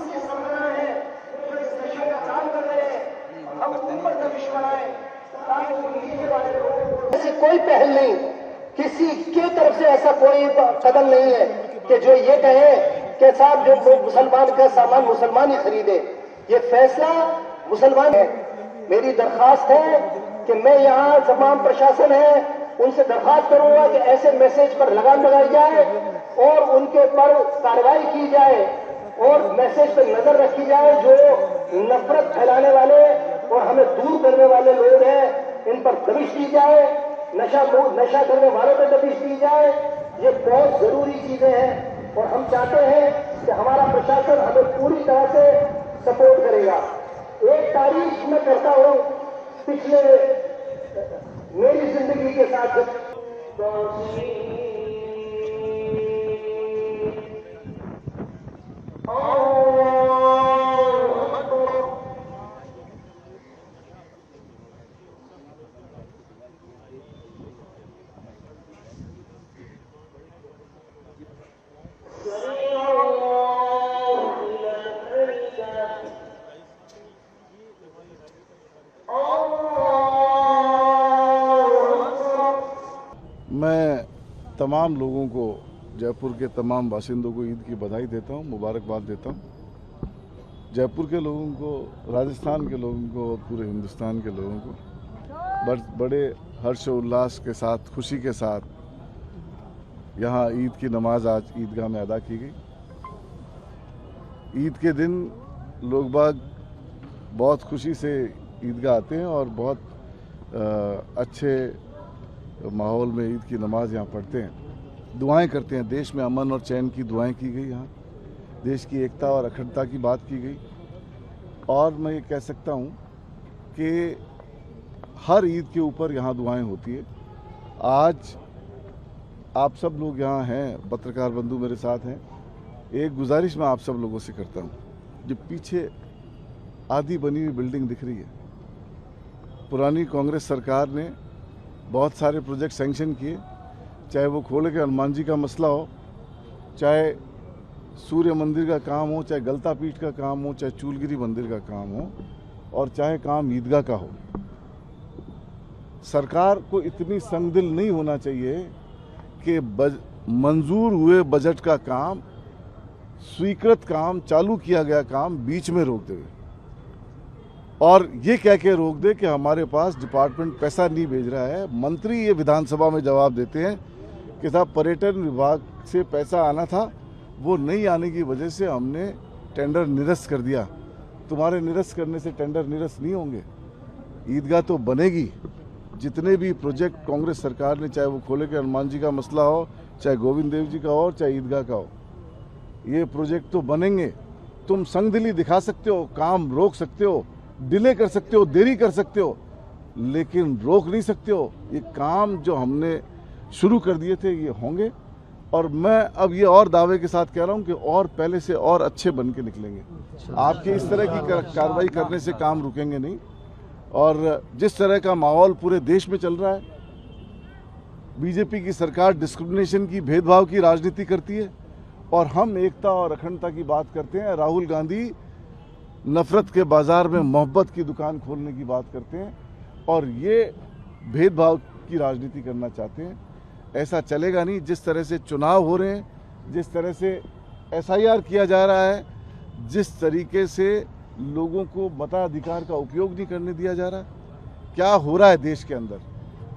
से सरगना है जो इस नशे का काम कर रहे हैं, हम ऊपर का विश्व बनाए ताकि वो नीचे वाले लोगों को ऐसी कोई पहल नहीं, किसी के तरफ से ऐसा कोई कदम नहीं है कि जो ये कहे कि साहब जो मुसलमान का सामान मुसलमान ही खरीदे। ये फैसला मुसलमान है। मेरी दरखास्त है कि मैं यहाँ तमाम प्रशासन है उनसे दरखास्त करूंगा कि ऐसे मैसेज पर लगाम लगाई जाए और उनके पर कार्रवाई की जाए और मैसेज पर नजर रखी जाए। जो नफरत फैलाने वाले और हमें दूर करने वाले लोग हैं इन पर दबिश दी जाए, नशा करने वालों पर दबिश दी जाए। ये बहुत जरूरी चीजें हैं और हम चाहते हैं कि हमारा प्रशासन हमें पूरी तरह से सपोर्ट करेगा। एक तारीफ मैं करता हूं पिछले मेरी जिंदगी के साथ मैं तमाम लोगों को, जयपुर के तमाम बाशिंदों को ईद की बधाई देता हूँ, मुबारकबाद देता हूँ। जयपुर के लोगों को, राजस्थान के लोगों को और पूरे हिंदुस्तान के लोगों को बड़े हर्ष उल्लास के साथ, खुशी के साथ यहाँ ईद की नमाज आज ईदगाह में अदा की गई। ईद के दिन लोग बाग बहुत खुशी से ईदगाह आते हैं और बहुत अच्छे माहौल में ईद की नमाज यहाँ पढ़ते हैं, दुआएं करते हैं। देश में अमन और चैन की दुआएं की गई, यहाँ देश की एकता और अखंडता की बात की गई। और मैं ये कह सकता हूँ कि हर ईद के ऊपर यहाँ दुआएं होती है। आज आप सब लोग यहाँ हैं, पत्रकार बंधु मेरे साथ हैं। एक गुजारिश मैं आप सब लोगों से करता हूँ, जो पीछे आधी बनी हुई बिल्डिंग दिख रही है, पुरानी कांग्रेस सरकार ने बहुत सारे प्रोजेक्ट सैंक्शन किए, चाहे वो खोले के हनुमान जी का मसला हो, चाहे सूर्य मंदिर का काम हो, चाहे गलता पीठ का काम हो, चाहे चूलगिरी मंदिर का काम हो, और चाहे काम ईदगाह का हो। सरकार को इतनी संगदिल नहीं होना चाहिए कि मंजूर हुए बजट का काम, स्वीकृत काम, चालू किया गया काम बीच में रोक देवे और ये कह के रोक दे कि हमारे पास डिपार्टमेंट पैसा नहीं भेज रहा है। मंत्री ये विधानसभा में जवाब देते हैं कि साहब पर्यटन विभाग से पैसा आना था, वो नहीं आने की वजह से हमने टेंडर निरस्त कर दिया। तुम्हारे निरस्त करने से टेंडर निरस्त नहीं होंगे, ईदगाह तो बनेगी। जितने भी प्रोजेक्ट कांग्रेस सरकार ने, चाहे वो खोले के हनुमान जी का मसला हो, चाहे गोविंद देव जी का हो, चाहे ईदगाह का हो, ये प्रोजेक्ट तो बनेंगे। तुम संगदिली दिखा सकते हो, काम रोक सकते हो, डिले कर सकते हो, देरी कर सकते हो, लेकिन रोक नहीं सकते हो। ये काम जो हमने शुरू कर दिए थे ये होंगे, और मैं अब ये और दावे के साथ कह रहा हूँ कि और पहले से और अच्छे बन के निकलेंगे। आपके इस तरह की कार्रवाई करने से काम रुकेंगे नहीं। और जिस तरह का माहौल पूरे देश में चल रहा है, बीजेपी की सरकार डिस्क्रिमिनेशन की, भेदभाव की राजनीति करती है और हम एकता और अखंडता की बात करते हैं। राहुल गांधी नफरत के बाजार में मोहब्बत की दुकान खोलने की बात करते हैं और ये भेदभाव की राजनीति करना चाहते हैं। ऐसा चलेगा नहीं। जिस तरह से चुनाव हो रहे हैं, जिस तरह से एसआईआर किया जा रहा है, जिस तरीके से लोगों को मताधिकार का उपयोग नहीं करने दिया जा रहा, क्या हो रहा है देश के अंदर।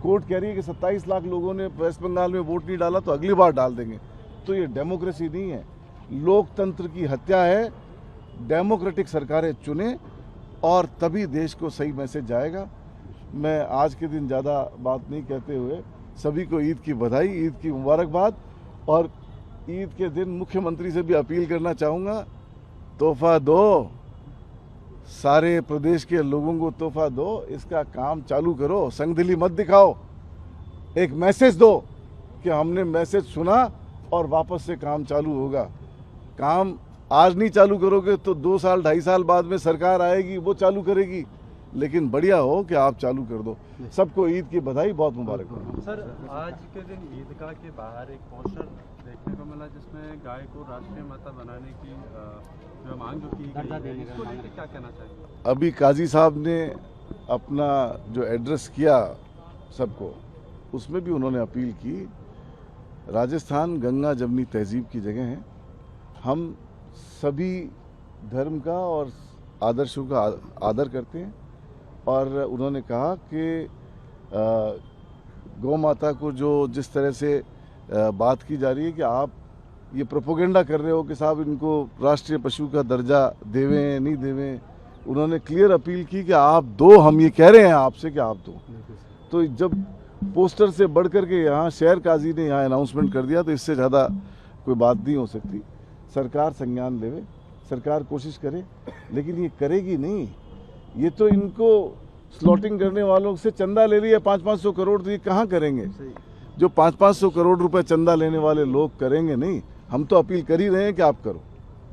कोर्ट कह रही है कि 27 लाख लोगों ने वेस्ट बंगाल में वोट नहीं डाला तो अगली बार डाल देंगे। तो ये डेमोक्रेसी नहीं है, लोकतंत्र की हत्या है। डेमोक्रेटिक सरकारें चुने और तभी देश को सही मैसेज जाएगा। मैं आज के दिन ज़्यादा बात नहीं कहते हुए सभी को ईद की बधाई, ईद की मुबारकबाद, और ईद के दिन मुख्यमंत्री से भी अपील करना चाहूँगा, तोहफा दो, सारे प्रदेश के लोगों को तोहफा दो, इसका काम चालू करो, संगदिली मत दिखाओ, एक मैसेज दो कि हमने मैसेज सुना और वापस से काम चालू होगा। काम आज नहीं चालू करोगे तो 2 साल 2.5 साल बाद में सरकार आएगी, वो चालू करेगी। लेकिन बढ़िया हो कि आप चालू कर दो। सबको ईद की बधाई, बहुत मुबारक हो। सर, आज के दिन ईदगाह के बाहर एक पोस्टर देखने को मिला जिसमें गाय को राष्ट्रीय माता बनाने की जो मांग जो की गई है, इसको लेकर क्या कहना चाहिए? अभी काजी साहब ने अपना जो एड्रेस किया सबको, उसमें भी उन्होंने अपील की। राजस्थान गंगा जमनी तहजीब की जगह है। हम सभी धर्म का और आदर्शों का आदर करते हैं, और उन्होंने कहा कि गौ माता को जो जिस तरह से बात की जा रही है कि आप ये प्रोपोगेंडा कर रहे हो कि साहब इनको राष्ट्रीय पशु का दर्जा देवें नहीं देवें, उन्होंने क्लियर अपील की कि आप दो, हम ये कह रहे हैं आपसे कि आप दो। तो जब पोस्टर से बढ़ कर के यहाँ शहर काजी ने यहाँ अनाउंसमेंट कर दिया, तो इससे ज़्यादा कोई बात नहीं हो सकती। सरकार संज्ञान लेवे, सरकार कोशिश करे, लेकिन ये करेगी नहीं। ये तो इनको स्लॉटिंग करने वालों से चंदा ले रही है 500-500 करोड़, तो ये कहाँ करेंगे? जो 500-500 करोड़ रुपए चंदा लेने वाले लोग करेंगे नहीं। हम तो अपील कर ही रहे हैं कि आप करो।